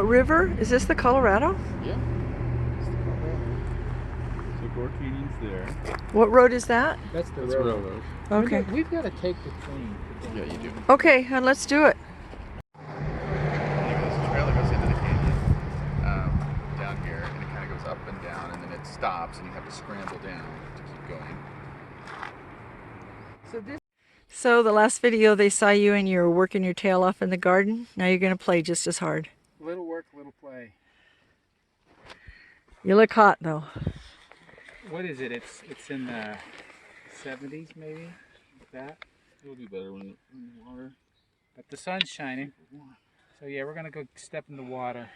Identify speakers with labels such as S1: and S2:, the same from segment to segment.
S1: river? Is this the Colorado?
S2: Yeah. It's the Colorado. So Gore Canyon's there.
S1: What road is that?
S3: That's the
S2: That's
S3: railroad.
S2: railroad.
S1: Okay.
S3: We've got to take the train.
S2: Yeah, you do.
S1: Okay, and let's do it.
S2: There's a trail that goes into the canyon down here, and it kind of goes up and down, and then it stops, and you have to scramble down to keep going.
S1: So the last video they saw you and you were working your tail off in the garden. Now you're going to play just as hard.
S3: Little work, little play.
S1: You look hot though.
S3: What is it? It's in the 70s maybe? Like that.
S2: It'll be better when it's in the water.
S3: But the sun's shining. So yeah, we're going to go step in the water.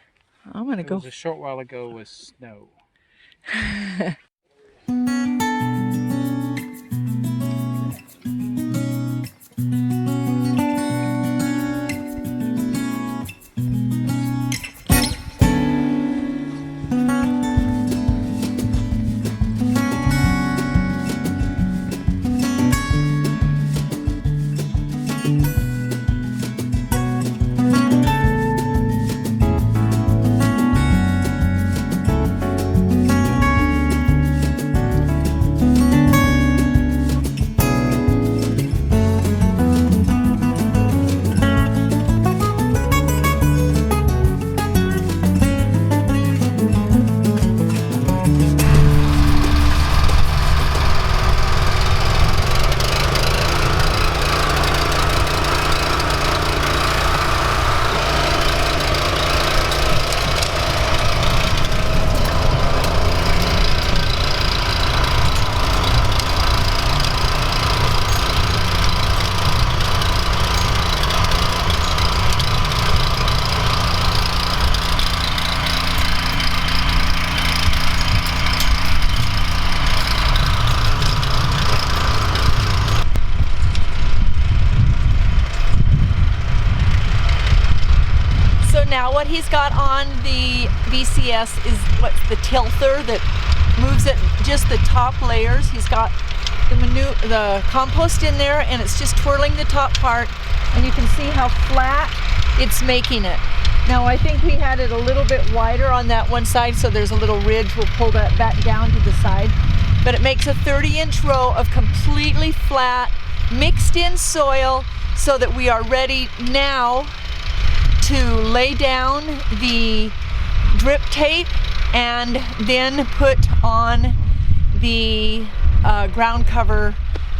S1: I'm going to go.
S3: It was a short while ago was snow.
S1: Now what he's got on the BCS is what's the tilther that moves it just the top layers. He's got the compost in there, and it's just twirling the top part, and you can see how flat it's making it. Now I think we had it a little bit wider on that one side, so there's a little ridge. We'll pull that back down to the side, but it makes a 30-inch row of completely flat mixed in soil so that we are ready now to lay down the drip tape and then put on the ground cover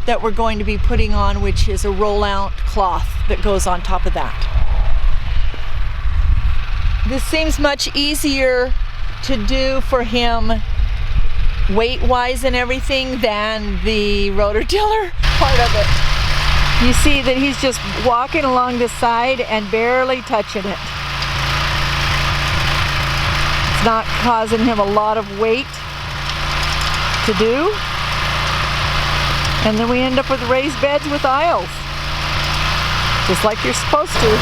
S1: that we're going to be putting on, which is a rollout cloth that goes on top of that. This seems much easier to do for him weight-wise and everything than the rotor tiller part of it. You see that he's just walking along the side and barely touching it. It's not causing him a lot of weight to do. And then we end up with raised beds with aisles, just like you're supposed to.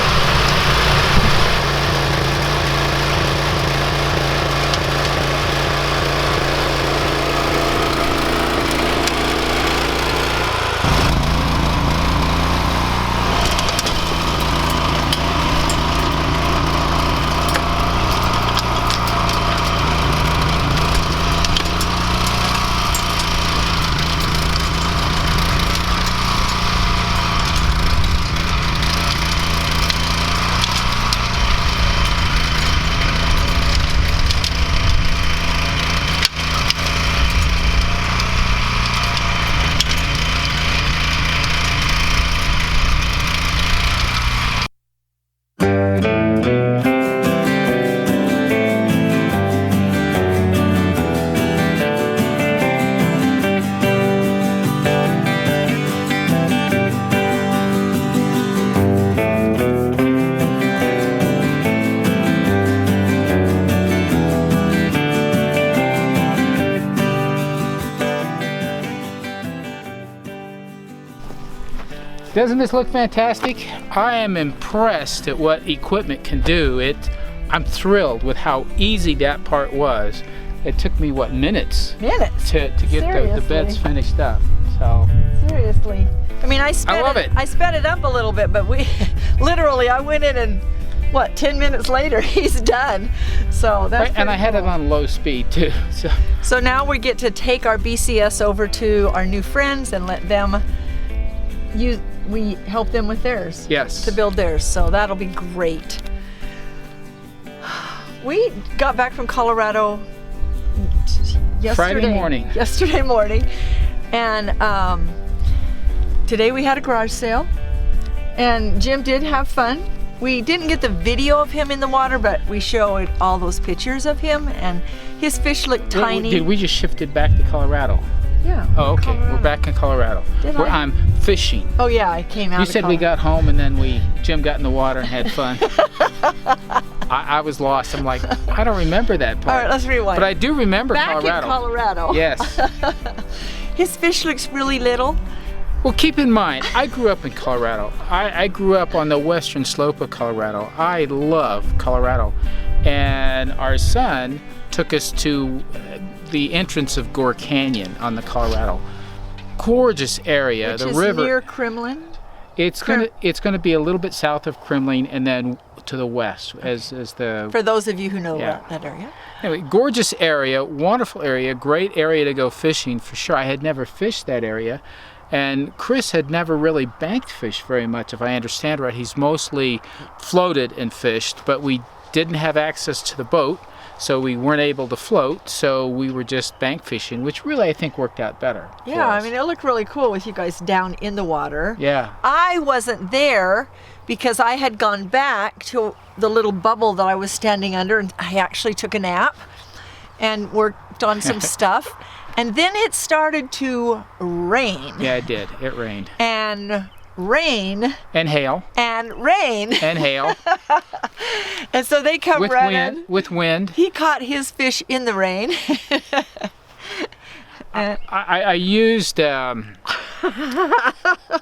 S3: Doesn't this look fantastic? I am impressed at what equipment can do. I'm thrilled with how easy that part was. It took me, what, minutes?
S1: Minutes?
S3: To get the beds finished up. So
S1: seriously. I mean, I
S3: love it.
S1: I sped it up a little bit, but we literally, I went in and what, 10 minutes later, he's done. So that's
S3: And I had it on low speed too.
S1: So now we get to take our BCS over to our new friends and let them we help them with theirs.
S3: Yes.
S1: To build theirs. So that'll be great. We got back from Colorado yesterday morning. And today we had a garage sale. And Jim did have fun. We didn't get the video of him in the water, but we showed all those pictures of him, and his fish looked tiny.
S3: Did we just shifted back to Colorado?
S1: Yeah.
S3: Oh, okay.
S1: Colorado.
S3: We're back in Colorado.
S1: Where
S3: I'm fishing.
S1: Oh yeah, I came out.
S3: You said we got home and then Jim got in the water and had fun. I was lost. I'm like, I don't remember that part.
S1: All right, let's rewind.
S3: But I do remember
S1: back
S3: Colorado.
S1: in Colorado.
S3: Yes.
S1: His fish looks really little.
S3: Well, keep in mind, I grew up in Colorado. I grew up on the western slope of Colorado. I love Colorado. And our son took us to the entrance of Gore Canyon on the Colorado. Gorgeous area.
S1: Which
S3: the
S1: is
S3: river.
S1: Near Kremlin.
S3: It's gonna be a little bit south of Kremlin and then to the west as the.
S1: For those of you who know
S3: Yeah.
S1: that area.
S3: Anyway, gorgeous area, wonderful area, great area to go fishing for sure. I had never fished that area. And Chris had never really banked fish very much, if I understand right. He's mostly floated and fished, but we didn't have access to the boat, so we weren't able to float, so we were just bank fishing, which really I think worked out better.
S1: Yeah, I mean, it looked really cool with you guys down in the water.
S3: Yeah.
S1: I wasn't there because I had gone back to the little bubble that I was standing under, and I actually took a nap and worked on some stuff. And then it started to rain.
S3: Yeah, it did. It rained.
S1: And rain.
S3: And hail.
S1: And rain.
S3: And hail.
S1: And so they come
S3: with
S1: running.
S3: With wind.
S1: He caught his fish in the rain.
S3: I used a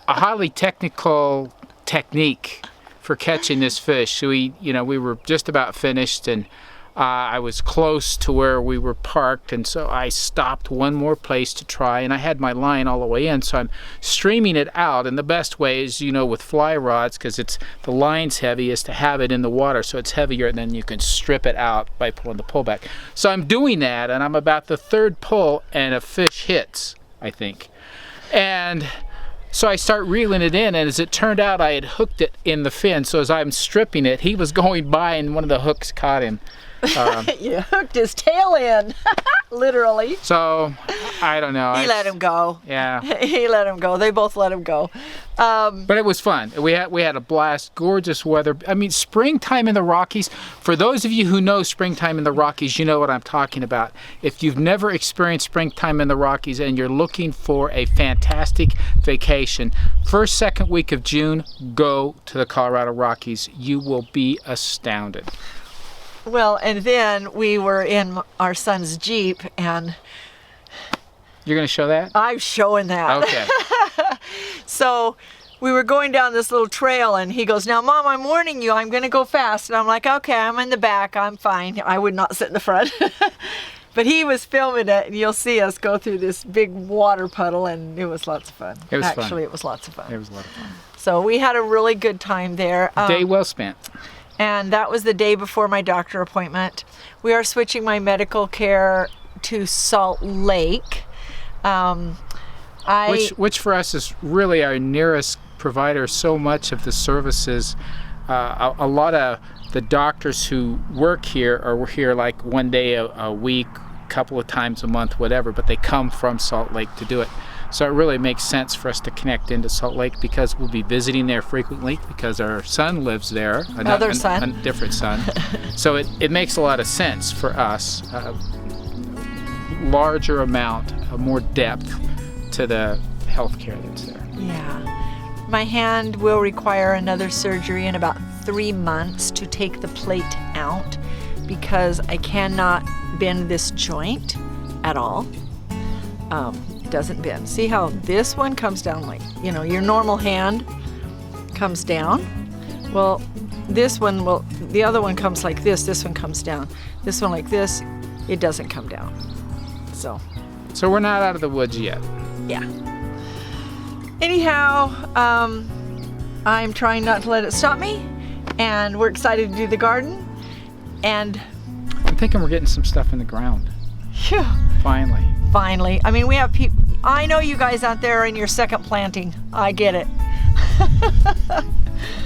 S3: highly technical technique for catching this fish. So we were just about finished, and I was close to where we were parked, and so I stopped one more place to try, and I had my line all the way in, so I'm streaming it out. And the best way is, with fly rods, because the line's heavy, is to have it in the water so it's heavier, and then you can strip it out by pulling the pull back. So I'm doing that, and I'm about the third pull, and a fish hits, I think. And so I start reeling it in, and as it turned out, I had hooked it in the fin. So as I'm stripping it, he was going by, and one of the hooks caught him.
S1: You hooked his tail in, literally.
S3: So, I don't know.
S1: He let him go.
S3: Yeah.
S1: He let him go. They both let him go.
S3: But it was fun. We had a blast. Gorgeous weather. I mean, springtime in the Rockies. For those of you who know springtime in the Rockies, you know what I'm talking about. If you've never experienced springtime in the Rockies and you're looking for a fantastic vacation, first, second week of June, go to the Colorado Rockies. You will be astounded.
S1: Well, and then we were in our son's Jeep, and
S3: you're going to show that?
S1: I'm showing that.
S3: Okay.
S1: So we were going down this little trail, and he goes, "Now, Mom, I'm warning you, I'm going to go fast." And I'm like, "Okay, I'm in the back, I'm fine." I would not sit in the front. But he was filming it, and you'll see us go through this big water puddle, and it was lots of fun.
S3: It was fun.
S1: Actually, it was lots of fun.
S3: It was a lot of fun.
S1: So we had a really good time there.
S3: Day well spent.
S1: And that was the day before my doctor appointment. We are switching my medical care to Salt Lake.
S3: Which for us is really our nearest provider. So much of the services, a lot of the doctors who work here are here like one day a week, couple of times a month, whatever, but they come from Salt Lake to do it. So it really makes sense for us to connect into Salt Lake because we'll be visiting there frequently because our son lives there.
S1: Another son.
S3: A different son. So it makes a lot of sense for us. Larger amount, more depth to the health care that's there.
S1: Yeah. My hand will require another surgery in about 3 months to take the plate out because I cannot bend this joint at all. Doesn't bend. See how this one comes down like, your normal hand comes down? Well, the other one comes like this one comes down. This one like this, it doesn't come down. So
S3: we're not out of the woods yet.
S1: Yeah. Anyhow, I'm trying not to let it stop me. and we're excited to do the garden. And
S3: I'm thinking we're getting some stuff in the ground.
S1: phew,
S3: Finally.
S1: finally, I mean, we have people. I know you guys out there are in your second planting. I get it.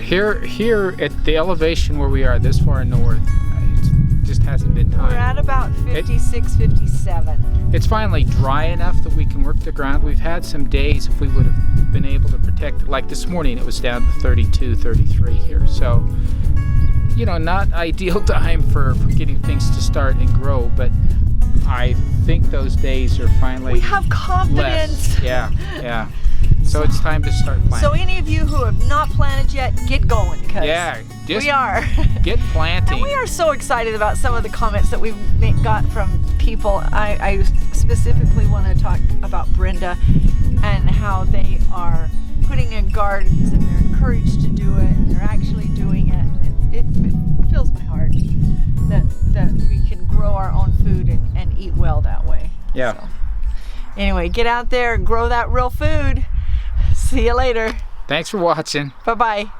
S3: Here at the elevation where we are, this far north, it just hasn't been
S1: We're
S3: time.
S1: at about 56, 57.
S3: It's finally dry enough that we can work the ground. We've had some days if we would have been able to protect it. Like this morning, it was down to 32, 33 here. So, you know, not ideal time for getting things to start and grow, but I think those days are finally
S1: We have confidence.
S3: less. Yeah. So it's time to start planting.
S1: So any of you who have not planted yet, get going, because
S3: Yeah, just
S1: we are.
S3: get planting.
S1: And we are so excited about some of the comments that we've got from people. I specifically want to talk about Rhenda and how they are putting in gardens and they're encouraged to do it and they're actually doing it. And it fills my heart that we can grow our own food and eat well that way.
S3: Yeah.
S1: So, anyway, get out there and grow that real food. See you later.
S3: Thanks for watching.
S1: Bye-bye.